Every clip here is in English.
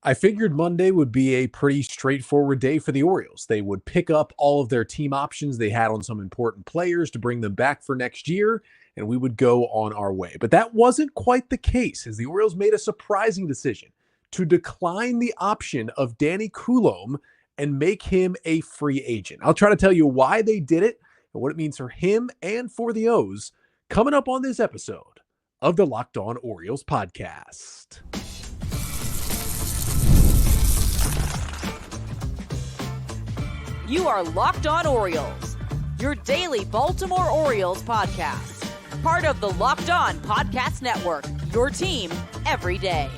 I figured Monday would be a pretty straightforward day for the Orioles. They would pick up all of their team options they had on some important players to bring them back for next year, and we would go on our way. But that wasn't quite the case, as the Orioles made a surprising decision to decline the option of Danny Coulombe and make him a free agent. I'll try to tell you why they did it and what it means for him and for the O's coming up on this episode of the Locked On Orioles podcast. You are Locked On Orioles, your daily Baltimore Orioles podcast. Part of the Locked On Podcast Network, your team every day.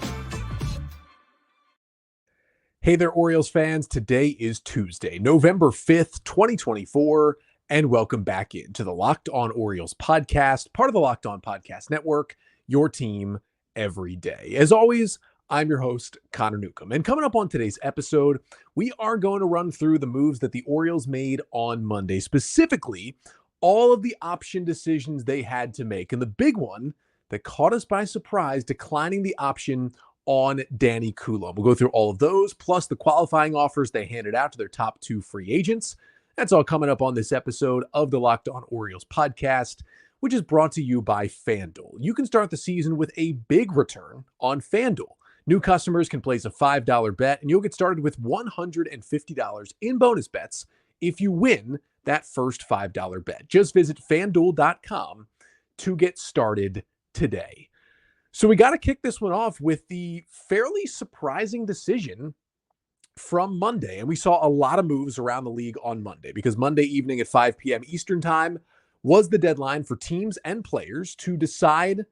Hey there, Orioles fans. Today is Tuesday, November 5th, 2024, and welcome back into the Locked On Orioles podcast, part of the Locked On Podcast Network, your team every day. As always, I'm your host, Connor Newcomb. And coming up on today's episode, we are going to run through the moves that the Orioles made on Monday, specifically all of the option decisions they had to make. And the big one that caught us by surprise, declining the option on Danny Coulombe. We'll go through all of those, plus the qualifying offers they handed out to their top two free agents. That's all coming up on this episode of the Locked On Orioles podcast, which is brought to you by FanDuel. You can start the season with a big return on FanDuel. New customers can place a $5 bet, and you'll get started with $150 in bonus bets if you win that first $5 bet. Just visit FanDuel.com to get started today. So we got to kick this one off with the fairly surprising decision from Monday. And we saw a lot of moves around the league on Monday because Monday evening at 5 p.m. Eastern time was the deadline for teams and players to decide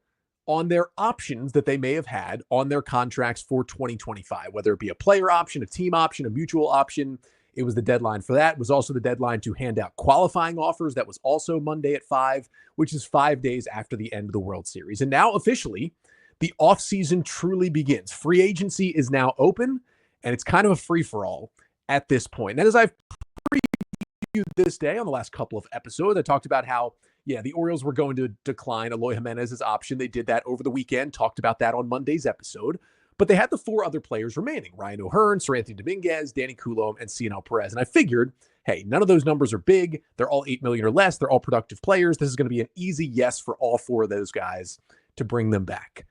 on their options that they may have had on their contracts for 2025, whether it be a player option, a team option, a mutual option. It was the deadline for that. It was also the deadline to hand out qualifying offers. That was also Monday at 5, which is 5 days after the end of the World Series. And now officially, the offseason truly begins. Free agency is now open, and it's kind of a free-for-all at this point. And as I've previewed this day on the last couple of episodes, I talked about how the Orioles were going to decline Eloy Jimenez's option. They did that over the weekend, talked about that on Monday's episode. But they had the four other players remaining: Ryan O'Hearn, Seranthony Dominguez, Danny Coulombe, and Cionel Perez. And I figured, hey, none of those numbers are big. They're all $8 million or less. They're all productive players. This is going to be an easy yes for all four of those guys to bring them back.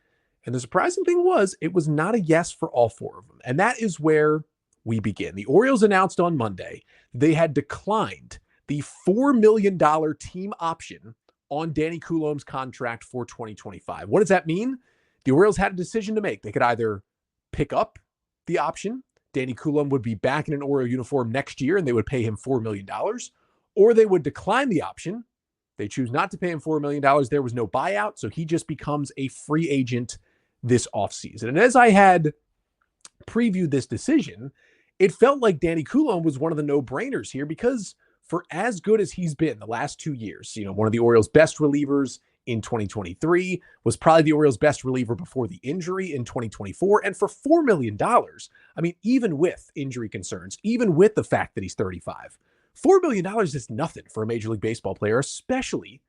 And the surprising thing was, it was not a yes for all four of them. And that is where we begin. The Orioles announced on Monday they had declined the $4 million team option on Danny Coulombe's contract for 2025. What does that mean? The Orioles had a decision to make. They could either pick up the option. Danny Coulombe would be back in an Oriole uniform next year and they would pay him $4 million, or they would decline the option. They choose not to pay him $4 million. There was no buyout, so he just becomes a free agent this offseason. And as I had previewed this decision, it felt like Danny Coulombe was one of the no-brainers here because for as good as he's been the last 2 years, one of the Orioles' best relievers in 2023, was probably the Orioles' best reliever before the injury in 2024. And for $4 million, I mean, even with injury concerns, even with the fact that he's 35, $4 million is nothing for a Major League Baseball player, especially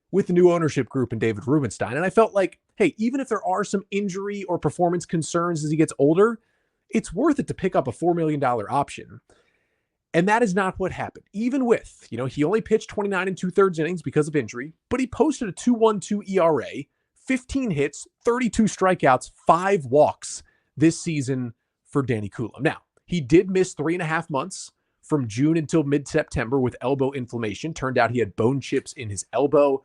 with the new ownership group and David Rubenstein. And I felt like, hey, even if there are some injury or performance concerns as he gets older, it's worth it to pick up a $4 million option. And that is not what happened. Even with, he only pitched 29 2/3 innings because of injury, but he posted a 2.12 ERA, 15 hits, 32 strikeouts, 5 walks this season for Danny Coulombe. Now, he did miss 3.5 months from June until mid-September with elbow inflammation. Turned out he had bone chips in his elbow,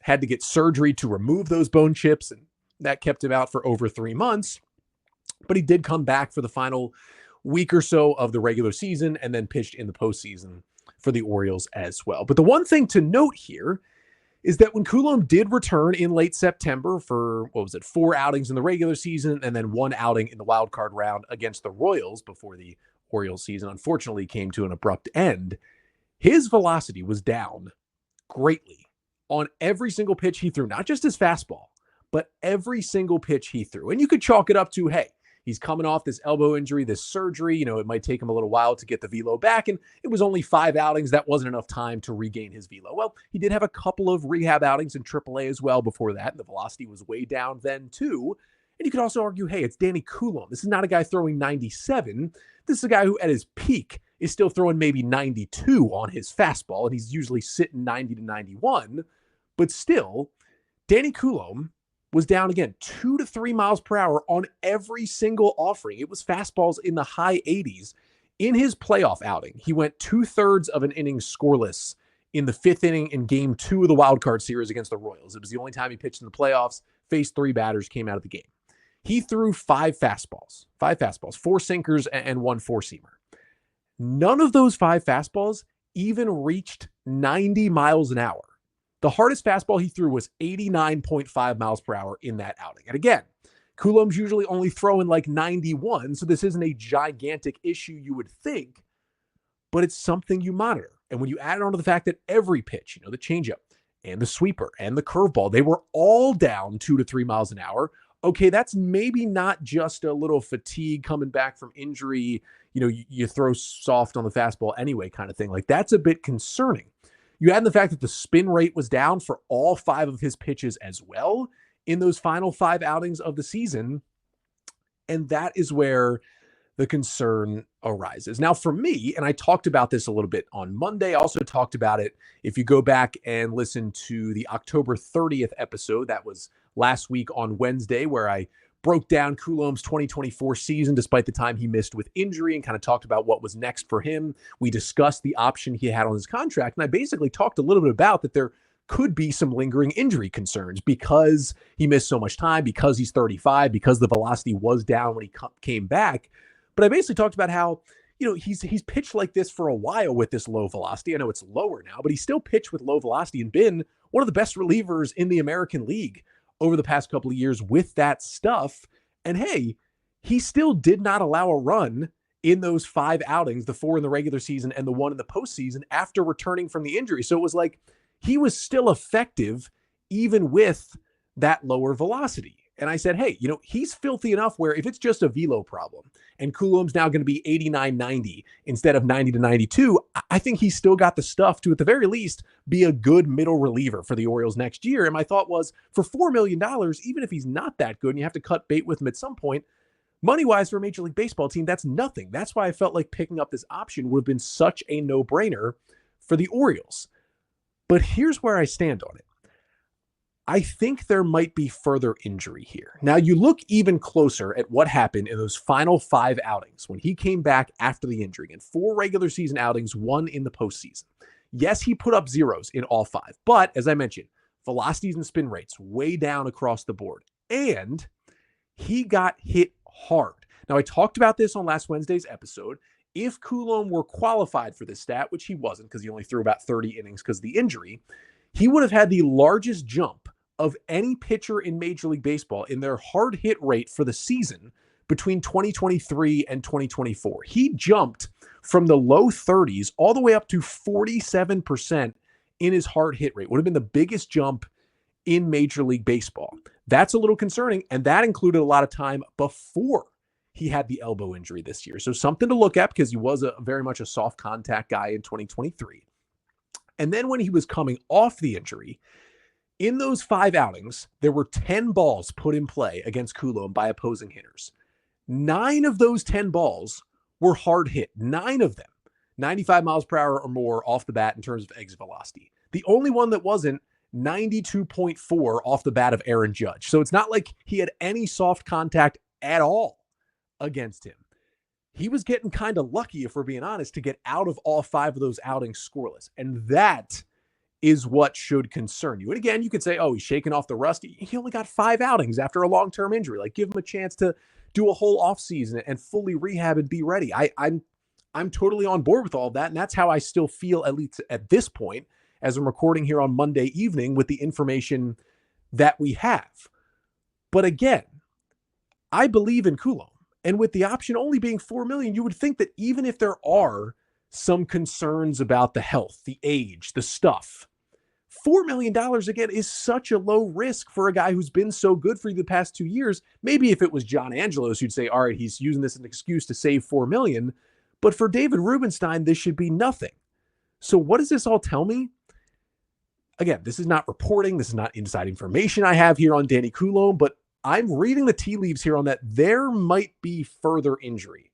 had to get surgery to remove those bone chips, and that kept him out for over 3 months. But he did come back for the final week or so of the regular season and then pitched in the postseason for the Orioles as well. But the one thing to note here is that when Coulombe did return in late September for, 4 outings in the regular season and then 1 outing in the wild card round against the Royals before the Orioles season unfortunately came to an abrupt end, his velocity was down greatly on every single pitch he threw, not just his fastball, but every single pitch he threw. And you could chalk it up to, hey, he's coming off this elbow injury, this surgery. It might take him a little while to get the velo back. And it was only 5 outings. That wasn't enough time to regain his velo. Well, he did have a couple of rehab outings in AAA as well before that. And the velocity was way down then too. And you could also argue, hey, it's Danny Coulombe. This is not a guy throwing 97. This is a guy who at his peak is still throwing maybe 92 on his fastball, and he's usually sitting 90 to 91. But still, Danny Coulombe was down again 2 to 3 miles per hour on every single offering. It was fastballs in the high 80s. In his playoff outing, he went 2/3 of an inning scoreless in the 5th inning in game 2 of the wild card series against the Royals. It was the only time he pitched in the playoffs, faced 3 batters, came out of the game. He threw 5 fastballs, 4 sinkers and 1 four-seamer. None of those 5 fastballs even reached 90 miles an hour. The hardest fastball he threw was 89.5 miles per hour in that outing. And again, Coulombe's usually only throwing like 91, so this isn't a gigantic issue you would think, but it's something you monitor. And when you add it on to the fact that every pitch, the changeup and the sweeper and the curveball, they were all down 2 to 3 miles an hour. Okay, that's maybe not just a little fatigue coming back from injury, you throw soft on the fastball anyway kind of thing. Like, that's a bit concerning. You add in the fact that the spin rate was down for all 5 of his pitches as well in those final 5 outings of the season, and that is where the concern arises. Now, for me, and I talked about this a little bit on Monday, I also talked about it if you go back and listen to the October 30th episode, that was last week on Wednesday, where I broke down Coulombe's 2024 season despite the time he missed with injury and kind of talked about what was next for him. We discussed the option he had on his contract, and I basically talked a little bit about that there could be some lingering injury concerns because he missed so much time, because he's 35, because the velocity was down when he came back. But I basically talked about how, he's pitched like this for a while with this low velocity. I know it's lower now, but he's still pitched with low velocity and been one of the best relievers in the American League over the past couple of years with that stuff. And hey, he still did not allow a run in those 5 outings, the 4 in the regular season and the 1 in the postseason after returning from the injury. So it was like he was still effective even with that lower velocity. And I said, hey, he's filthy enough where if it's just a velo problem and Coulombe's now going to be 89, 90 instead of 90 to 92, I think he's still got the stuff to, at the very least, be a good middle reliever for the Orioles next year. And my thought was, for $4 million, even if he's not that good and you have to cut bait with him at some point, money-wise for a Major League Baseball team, that's nothing. That's why I felt like picking up this option would have been such a no-brainer for the Orioles. But here's where I stand on it. I think there might be further injury here. Now, you look even closer at what happened in those final 5 outings when he came back after the injury, and 4 regular season outings, 1 in the postseason. Yes, he put up zeros in all 5, but as I mentioned, velocities and spin rates way down across the board, and he got hit hard. Now, I talked about this on last Wednesday's episode. If Coulombe were qualified for this stat, which he wasn't because he only threw about 30 innings because of the injury, he would have had the largest jump of any pitcher in Major League Baseball in their hard hit rate for the season between 2023 and 2024. He jumped from the low 30s all the way up to 47% in his hard hit rate. Would have been the biggest jump in Major League Baseball. That's a little concerning, and that included a lot of time before he had the elbow injury this year. So something to look at because he was very much a soft contact guy in 2023. And then when he was coming off the injury, in those 5 outings, there were 10 balls put in play against Coulombe by opposing hitters. 9 of those 10 balls were hard hit. 9 of them, 95 miles per hour or more off the bat in terms of exit velocity. The only one that wasn't, 92.4 off the bat of Aaron Judge. So it's not like he had any soft contact at all against him. He was getting kind of lucky, if we're being honest, to get out of all 5 of those outings scoreless. And that is what should concern you. And again, you could say, oh, he's shaking off the rust. He only got 5 outings after a long-term injury. Like, give him a chance to do a whole offseason and fully rehab and be ready. I'm totally on board with all of that. And that's how I still feel, at least at this point, as I'm recording here on Monday evening with the information that we have. But again, I believe in Coulombe. And with the option only being $4 million, you would think that even if there are some concerns about the health, the age, the stuff, $4 million again is such a low risk for a guy who's been so good for you the past 2 years. Maybe if it was John Angelos, you'd say, all right, he's using this as an excuse to save $4 million. But for David Rubenstein, this should be nothing. So what does this all tell me? Again, this is not reporting. This is not inside information I have here on Danny Coulombe, but I'm reading the tea leaves here on that there might be further injury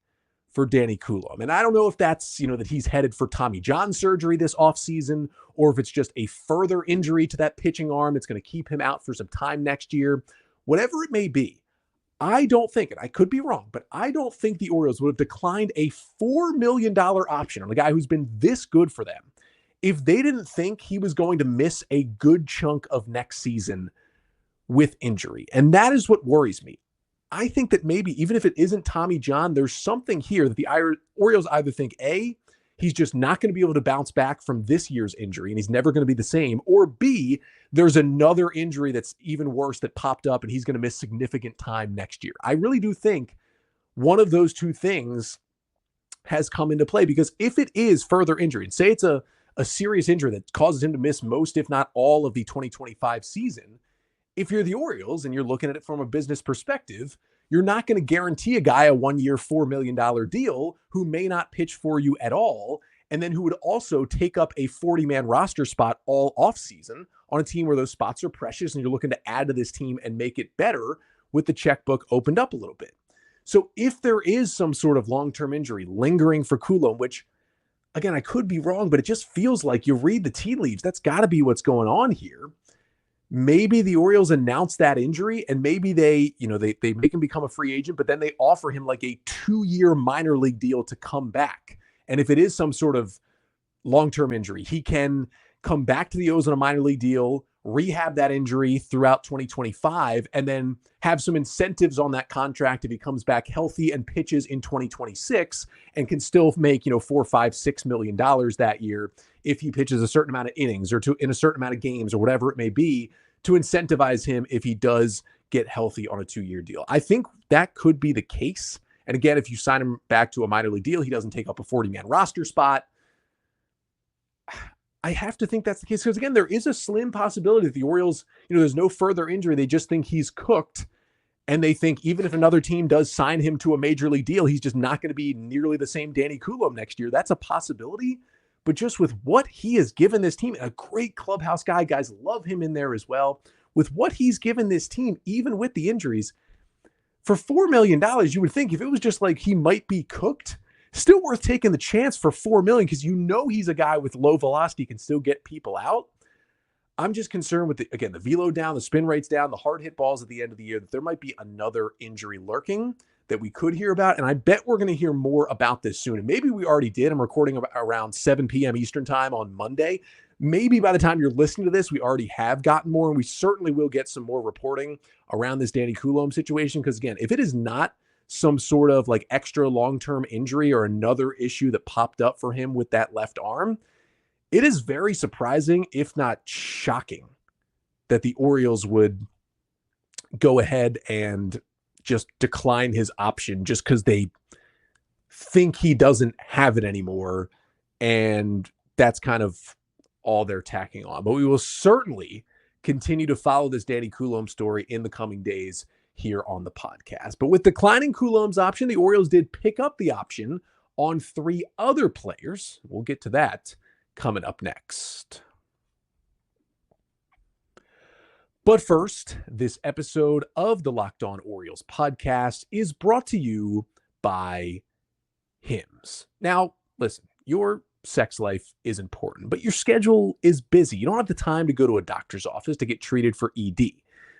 for Danny Coulombe. And I don't know if that's, that he's headed for Tommy John surgery this offseason, or if it's just a further injury to that pitching arm that's going to keep him out for some time next year. Whatever it may be, I don't think, and I could be wrong, but I don't think the Orioles would have declined a $4 million option on a guy who's been this good for them if they didn't think he was going to miss a good chunk of next season with injury. And that is what worries me. I think that maybe even if it isn't Tommy John, there's something here that the Orioles either think, A, he's just not going to be able to bounce back from this year's injury and he's never going to be the same, or B, there's another injury that's even worse that popped up and he's going to miss significant time next year. I really do think one of those two things has come into play, because if it is further injury, and say it's a serious injury that causes him to miss most, if not all, of the 2025 season, if you're the Orioles and you're looking at it from a business perspective, you're not going to guarantee a guy a 1-year, $4 million deal who may not pitch for you at all, and then who would also take up a 40-man roster spot all offseason on a team where those spots are precious and you're looking to add to this team and make it better with the checkbook opened up a little bit. So if there is some sort of long-term injury lingering for Coulombe, which, again, I could be wrong, but it just feels like you read the tea leaves, that's got to be what's going on here. Maybe the Orioles announce that injury and maybe they make him become a free agent, but then they offer him like a 2-year minor league deal to come back. And if it is some sort of long-term injury, he can come back to the O's on a minor league deal, rehab that injury throughout 2025, and then have some incentives on that contract if he comes back healthy and pitches in 2026 and can still make, $4, $5, $6 million that year if he pitches a certain amount of innings or in a certain amount of games or whatever it may be, to incentivize him if he does get healthy on a 2-year deal. I think that could be the case. And again, if you sign him back to a minor league deal, he doesn't take up a 40-man roster spot. I have to think that's the case because, again, there is a slim possibility that the Orioles, there's no further injury. They just think he's cooked. And they think even if another team does sign him to a major league deal, he's just not going to be nearly the same Danny Coulombe next year. That's a possibility. But just with what he has given this team, a great clubhouse guy, guys love him in there as well. With what he's given this team, even with the injuries, for $4 million, you would think if it was just like he might be cooked, still worth taking the chance for $4 million because he's a guy with low velocity, can still get people out. I'm just concerned with, the velo down, the spin rates down, the hard hit balls at the end of the year, that there might be another injury lurking that we could hear about. And I bet we're going to hear more about this soon. And maybe we already did. I'm recording around 7 p.m. Eastern time on Monday. Maybe by the time you're listening to this, we already have gotten more, and we certainly will get some more reporting around this Danny Coulombe situation. Because again, if it is not some sort of like extra long-term injury or another issue that popped up for him with that left arm, it is very surprising, if not shocking, that the Orioles would go ahead and just decline his option just because they think he doesn't have it anymore. And that's kind of all they're tacking on. But we will certainly continue to follow this Danny Coulombe story in the coming days here on the podcast. But with declining Coulombe's option, the Orioles did pick up the option on 3 other players. We'll get to that coming up next. But first, this episode of the Locked On Orioles podcast is brought to you by HIMSHims. Now, listen, your sex life is important, but your schedule is busy. You don't have the time to go to a doctor's office to get treated for ED.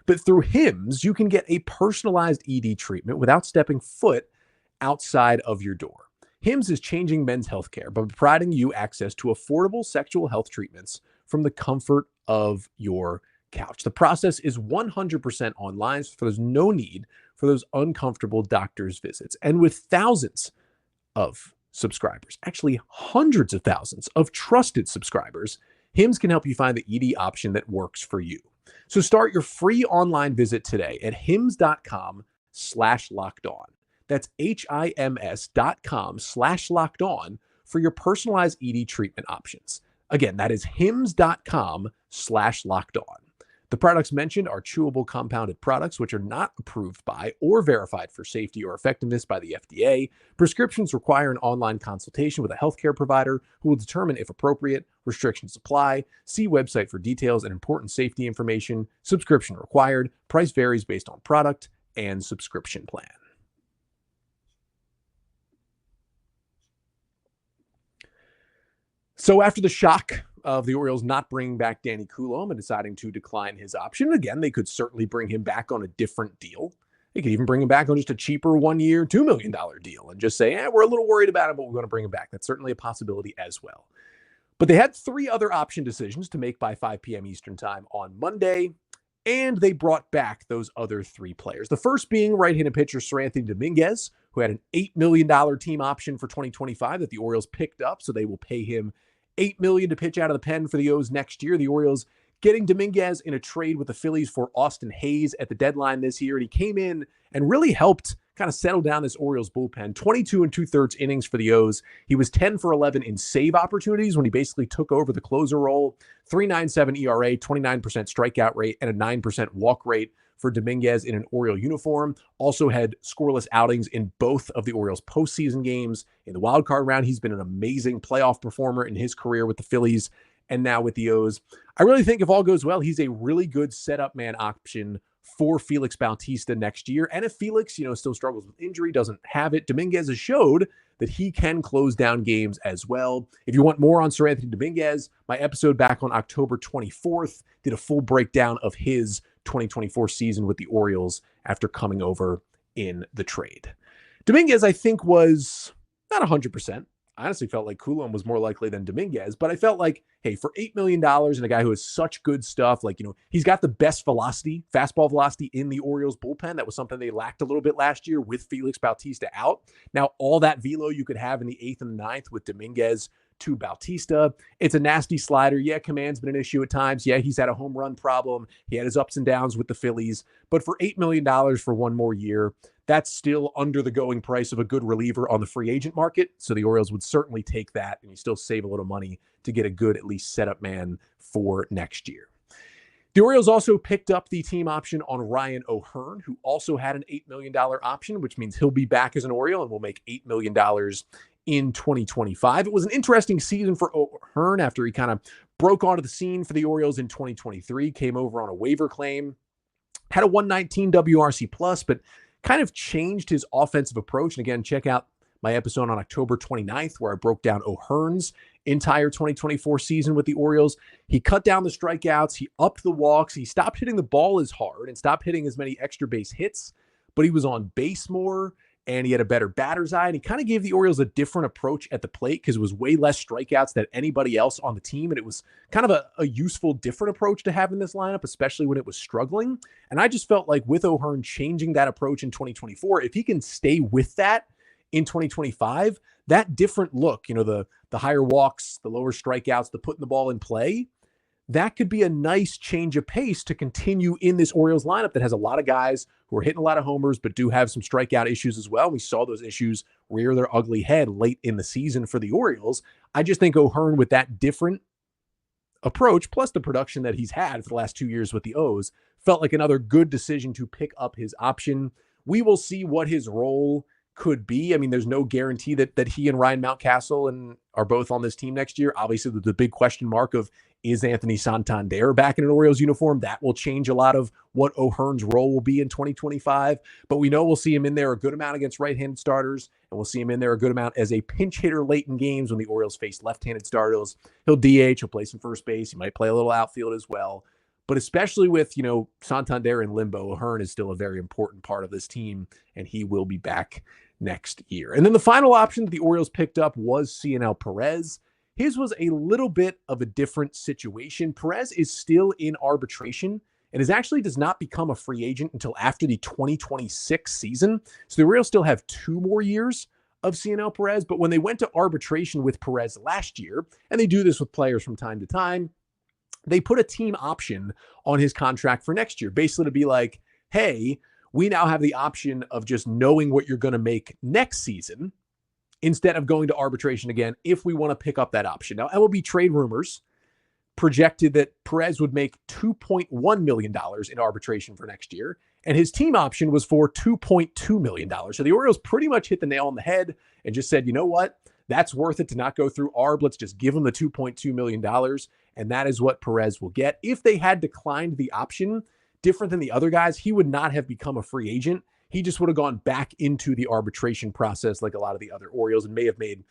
But through HIMSHims, you can get a personalized ED treatment without stepping foot outside of your door. HIMSHims is changing men's healthcare by providing you access to affordable sexual health treatments from the comfort of your couch. The process is 100% online, so there's no need for those uncomfortable doctor's visits. And with thousands of subscribers, actually hundreds of thousands of trusted subscribers, HIMSHims can help you find the ED option that works for you. So start your free online visit today at hims.com/lockedon. That's HIMS.com/lockedon for your personalized ED treatment options. Again, that is hims.com/lockedon. The products mentioned are chewable compounded products which are not approved by or verified for safety or effectiveness by the FDA. Prescriptions require an online consultation with a healthcare provider who will determine if appropriate. Restrictions apply. See website for details and important safety information. Subscription required. Price varies based on product and subscription plan. So after the shock of the Orioles not bringing back Danny Coulombe and deciding to decline his option, again, they could certainly bring him back on a different deal. They could even bring him back on just a cheaper 1 year, $2 million deal and just say, we're a little worried about him, but we're going to bring him back. That's certainly a possibility as well. But they had 3 other option decisions to make by 5 p.m. Eastern time on Monday, and they brought back those other 3 players. The first being right-handed pitcher Seranthony Dominguez, who had an $8 million team option for 2025 that the Orioles picked up, so they will pay him $8 million to pitch out of the pen for the O's next year. The Orioles getting Dominguez in a trade with the Phillies for Austin Hayes at the deadline this year. And he came in and really helped kind of settle down this Orioles bullpen. 22 2/3 innings for the O's. He was 10 for 11 in save opportunities when he basically took over the closer role. 3.97 ERA, 29% strikeout rate, and a 9% walk rate for Dominguez in an Oriole uniform. Also had scoreless outings in both of the Orioles postseason games. In the wild card round, he's been an amazing playoff performer in his career with the Phillies and now with the O's. I really think if all goes well, he's a really good setup man option for Felix Bautista next year. And if Felix, still struggles with injury, doesn't have it, Dominguez has showed that he can close down games as well. If you want more on Seranthony Dominguez, my episode back on October 24th did a full breakdown of his 2024 season with the Orioles after coming over in the trade. Dominguez, I think, was not 100%. I honestly felt like Coulombe was more likely than Dominguez, but I felt like, hey, for $8 million and a guy who has such good stuff, he's got the best velocity, fastball velocity in the Orioles bullpen. That was something they lacked a little bit last year with Felix Bautista out. Now, all that velo you could have in the 8th and the 9th with Dominguez to Bautista. It's a nasty slider. Yeah, command's been an issue at times. Yeah, he's had a home run problem. He had his ups and downs with the Phillies. But for $8 million for 1 more year, that's still under the going price of a good reliever on the free agent market. So the Orioles would certainly take that, and you still save a little money to get a good, at least, setup man for next year. The Orioles also picked up the team option on Ryan O'Hearn, who also had an $8 million option, which means he'll be back as an Oriole and will make $8 million in 2025. It was an interesting season for O'Hearn after he kind of broke onto the scene for the Orioles in 2023, came over on a waiver claim, had a 119 WRC plus, but kind of changed his offensive approach. And again, check out my episode on October 29th, where I broke down O'Hearn's entire 2024 season with the Orioles. He cut down the strikeouts. He upped the walks. He stopped hitting the ball as hard and stopped hitting as many extra base hits, but he was on base more and he had a better batter's eye. And he kind of gave the Orioles a different approach at the plate because it was way less strikeouts than anybody else on the team. And it was kind of a useful, different approach to have in this lineup, especially when it was struggling. And I just felt like with O'Hearn changing that approach in 2024, if he can stay with that in 2025, that different look, the higher walks, the lower strikeouts, the putting the ball in play, that could be a nice change of pace to continue in this Orioles lineup that has a lot of guys who are hitting a lot of homers, but do have some strikeout issues as well. We saw those issues rear their ugly head late in the season for the Orioles. I just think O'Hearn, with that different approach, plus the production that he's had for the last 2 years with the O's, felt like another good decision to pick up his option. We will see what his role could be. I mean, there's no guarantee that he and Ryan Mountcastle are both on this team next year. Obviously, the big question mark of, is Anthony Santander back in an Orioles uniform? That will change a lot of what O'Hearn's role will be in 2025. But we know we'll see him in there a good amount against right-handed starters, and we'll see him in there a good amount as a pinch hitter late in games when the Orioles face left-handed starters. He'll DH, he'll play some first base, he might play a little outfield as well. But especially with, Santander in limbo, O'Hearn is still a very important part of this team, and he will be back next year. And then the final option that the Orioles picked up was Cionel Perez. His was a little bit of a different situation. Perez is still in arbitration and does not become a free agent until after the 2026 season. So the Orioles still have 2 more years of Cionel Perez. But when they went to arbitration with Perez last year, and they do this with players from time to time, they put a team option on his contract for next year, basically to be like, hey, we now have the option of just knowing what you're going to make next season instead of going to arbitration again if we want to pick up that option. Now, MLB trade rumors projected that Perez would make $2.1 million in arbitration for next year, and his team option was for $2.2 million. So the Orioles pretty much hit the nail on the head and just said, you know what? That's worth it to not go through ARB. Let's just give him the $2.2 million, and that is what Perez will get. If they had declined the option, different than the other guys, he would not have become a free agent. He just would have gone back into the arbitration process like a lot of the other Orioles and may have made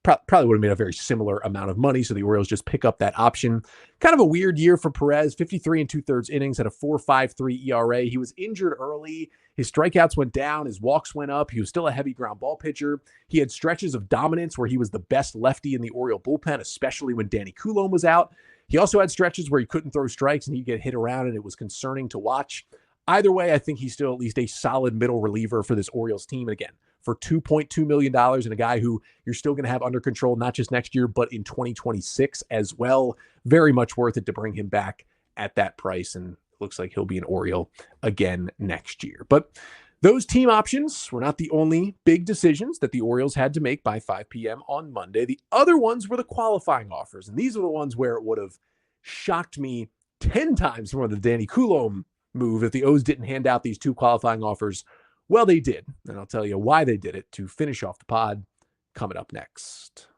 probably would have made a very similar amount of money. So the Orioles just pick up that option. Kind of a weird year for Perez, 53 2/3 innings, had a 4.53 ERA. He was injured early. His strikeouts went down. His walks went up. He was still a heavy ground ball pitcher. He had stretches of dominance where he was the best lefty in the Oriole bullpen, especially when Danny Coulombe was out. He also had stretches where he couldn't throw strikes and he'd get hit around and it was concerning to watch. Either way, I think he's still at least a solid middle reliever for this Orioles team. And again, for $2.2 million and a guy who you're still going to have under control, not just next year, but in 2026 as well. Very much worth it to bring him back at that price. And it looks like he'll be an Oriole again next year. But those team options were not the only big decisions that the Orioles had to make by 5 p.m. on Monday. The other ones were the qualifying offers. And these are the ones where it would have shocked me 10 times more than the Danny Coulombe move if the O's didn't hand out these two qualifying offers. Well, they did, and I'll tell you why they did it to finish off the pod coming up next.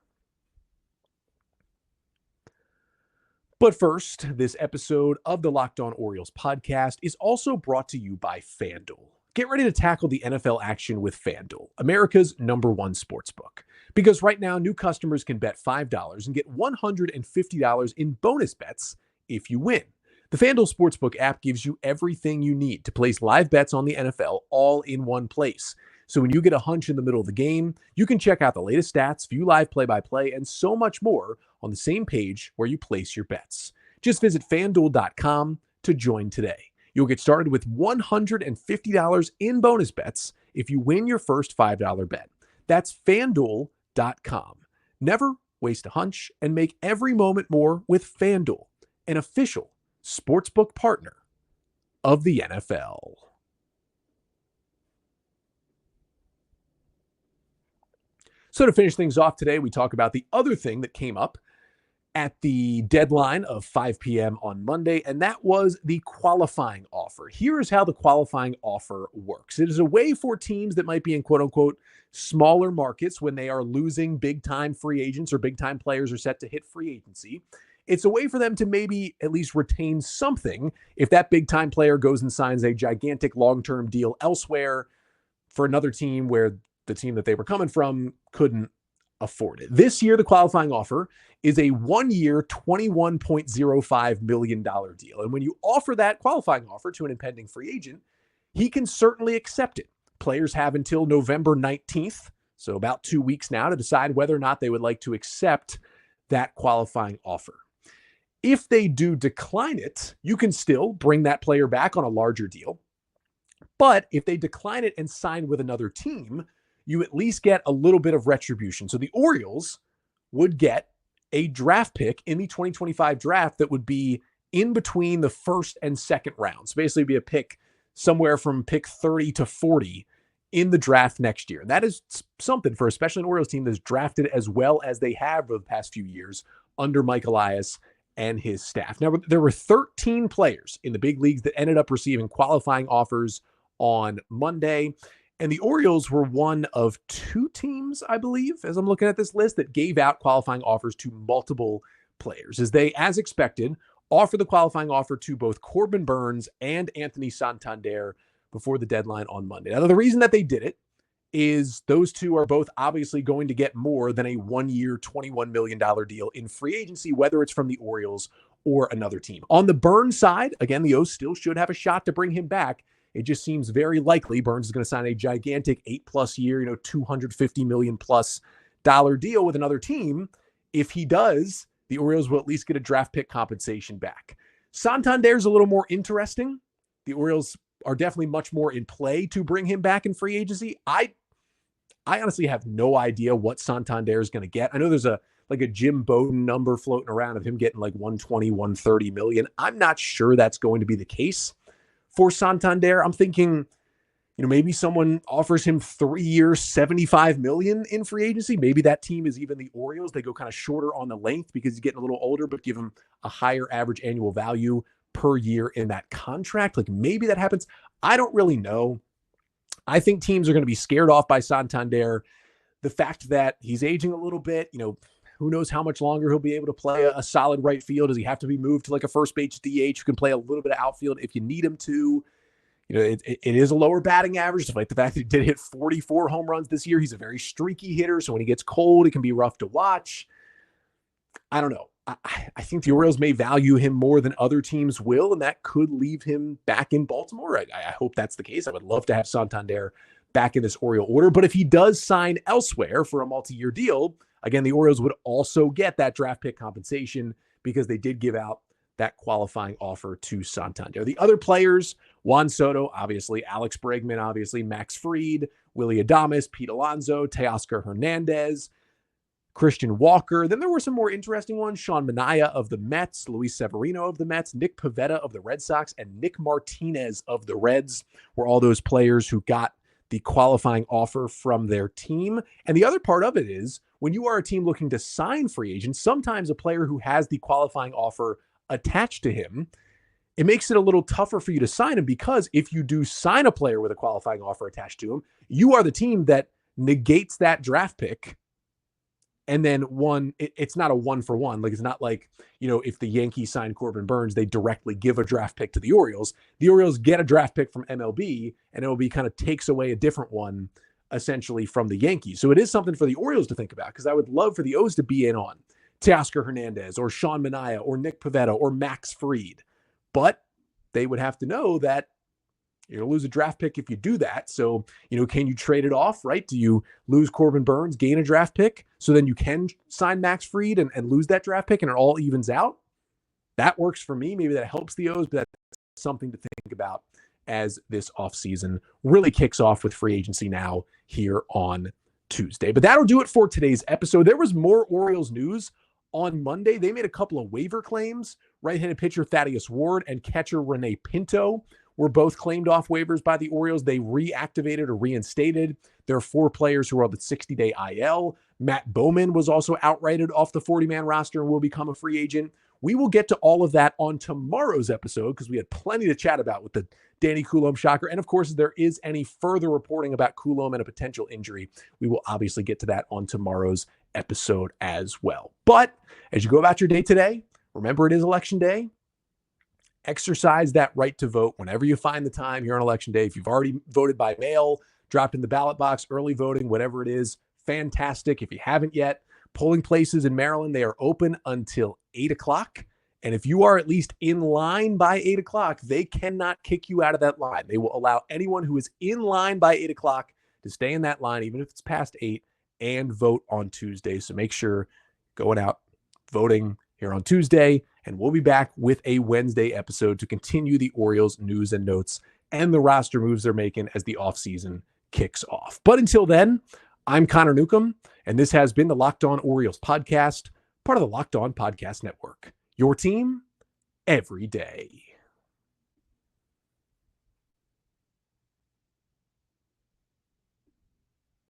But first, this episode of the Locked On Orioles podcast is also brought to you by FanDuel. Get ready to tackle the NFL action with FanDuel, America's #1 sportsbook. Because right now, new customers can bet $5 and get $150 in bonus bets if you win. The FanDuel Sportsbook app gives you everything you need to place live bets on the NFL all in one place. So when you get a hunch in the middle of the game, you can check out the latest stats, view live play-by-play, and so much more on the same page where you place your bets. Just visit FanDuel.com to join today. You'll get started with $150 in bonus bets if you win your first $5 bet. That's FanDuel.com. Never waste a hunch and make every moment more with FanDuel, an official sportsbook partner of the NFL. So to finish things off today, we talk about the other thing that came up at the deadline of 5 p.m. on Monday, and that was the qualifying offer. Here is how the qualifying offer works. It is a way for teams that might be in quote-unquote smaller markets when they are losing big-time free agents or big-time players are set to hit free agency. It's a way for them to maybe at least retain something if that big-time player goes and signs a gigantic long-term deal elsewhere for another team where the team that they were coming from couldn't afford it. This year, the qualifying offer is a 1-year, $21.05 million deal. And when you offer that qualifying offer to an impending free agent, he can certainly accept it. Players have until November 19th, so about 2 weeks now, to decide whether or not they would like to accept that qualifying offer. If they do decline it, you can still bring that player back on a larger deal. But if they decline it and sign with another team, you at least get a little bit of retribution. So the Orioles would get a draft pick in the 2025 draft that would be in between the first and second rounds. Basically be a pick somewhere from pick 30 to 40 in the draft next year. That is something for especially an Orioles team that's drafted as well as they have over the past few years under Mike Elias and his staff. Now, there were 13 players in the big leagues that ended up receiving qualifying offers on Monday. And the Orioles were one of 2 teams, I believe, as I'm looking at this list, that gave out qualifying offers to multiple players. As they, as expected, offered the qualifying offer to both Corbin Burnes and Anthony Santander before the deadline on Monday. Now, the reason that they did it is those two are both obviously going to get more than a 1-year, $21 million deal in free agency, whether it's from the Orioles or another team. On the Burnes side, again, the O's still should have a shot to bring him back. It just seems very likely Burnes is going to sign a gigantic 8+ year, $250 million+ deal with another team. If he does, the Orioles will at least get a draft pick compensation back. Santander's a little more interesting. The Orioles are definitely much more in play to bring him back in free agency. I honestly have no idea what Santander is going to get. I know there's a Jim Bowden number floating around of him getting like 120, 130 million. I'm not sure that's going to be the case for Santander. I'm thinking maybe someone offers him 3 years, $75 million in free agency. Maybe that team is even the Orioles. They go kind of shorter on the length because he's getting a little older, but give him a higher average annual value per year in that contract. Like maybe that happens. I don't really know. I think teams are going to be scared off by Santander. The fact that he's aging a little bit, who knows how much longer he'll be able to play a solid right field? Does he have to be moved to like a first base DH who can play a little bit of outfield if you need him to? It is a lower batting average, despite the fact that he did hit 44 home runs this year. He's a very streaky hitter, so when he gets cold, it can be rough to watch. I don't know. I think the Orioles may value him more than other teams will, and that could leave him back in Baltimore. I hope that's the case. I would love to have Santander back in this Oriole order, but if he does sign elsewhere for a multi-year deal, again, the Orioles would also get that draft pick compensation because they did give out that qualifying offer to Santander. The other players, Juan Soto, obviously, Alex Bregman, obviously, Max Fried, Willy Adames, Pete Alonso, Teoscar Hernandez, Christian Walker. Then there were some more interesting ones. Sean Manaea of the Mets, Luis Severino of the Mets, Nick Pivetta of the Red Sox, and Nick Martinez of the Reds were all those players who got the qualifying offer from their team. And the other part of it is when you are a team looking to sign free agents, sometimes a player who has the qualifying offer attached to him, it makes it a little tougher for you to sign him, because if you do sign a player with a qualifying offer attached to him, you are the team that negates that draft pick. And then it's not a 1-for-1. Like, it's not like, if the Yankees sign Corbin Burns, they directly give a draft pick to the Orioles. The Orioles get a draft pick from MLB, and MLB kind of takes away a different one, essentially, from the Yankees. So it is something for the Orioles to think about, because I would love for the O's to be in on Teoscar Hernandez or Sean Manaea or Nick Pivetta or Max Fried. But they would have to know that you're going to lose a draft pick if you do that. So, can you trade it off, right? Do you lose Corbin Burns, gain a draft pick, so then you can sign Max Fried and lose that draft pick and it all evens out? That works for me. Maybe that helps the O's, but that's something to think about as this offseason really kicks off with free agency now here on Tuesday. But that'll do it for today's episode. There was more Orioles news on Monday. They made a couple of waiver claims. Right-handed pitcher Thaddeus Ward and catcher Rene Pinto were both claimed off waivers by the Orioles. They reactivated or reinstated their 4 players who are on the 60-day IL. Matt Bowman was also outrighted off the 40-man roster and will become a free agent. We will get to all of that on tomorrow's episode because we had plenty to chat about with the Danny Coulombe shocker. And of course, if there is any further reporting about Coulombe and a potential injury, we will obviously get to that on tomorrow's episode as well. But as you go about your day today, remember it is election day. Exercise that right to vote whenever you find the time here on election day. If you've already voted by mail, dropped in the ballot box, early voting, whatever it is, fantastic. If you haven't yet, polling places in Maryland, they are open until 8 o'clock. And if you are at least in line by 8 o'clock, they cannot kick you out of that line. They will allow anyone who is in line by 8 o'clock to stay in that line, even if it's past 8, and vote on Tuesday. So make sure going out, voting here on Tuesday, and we'll be back with a Wednesday episode to continue the Orioles news and notes and the roster moves they're making as the offseason kicks off. But until then, I'm Connor Newcomb, and this has been the Locked On Orioles podcast, part of the Locked On Podcast Network. Your team every day.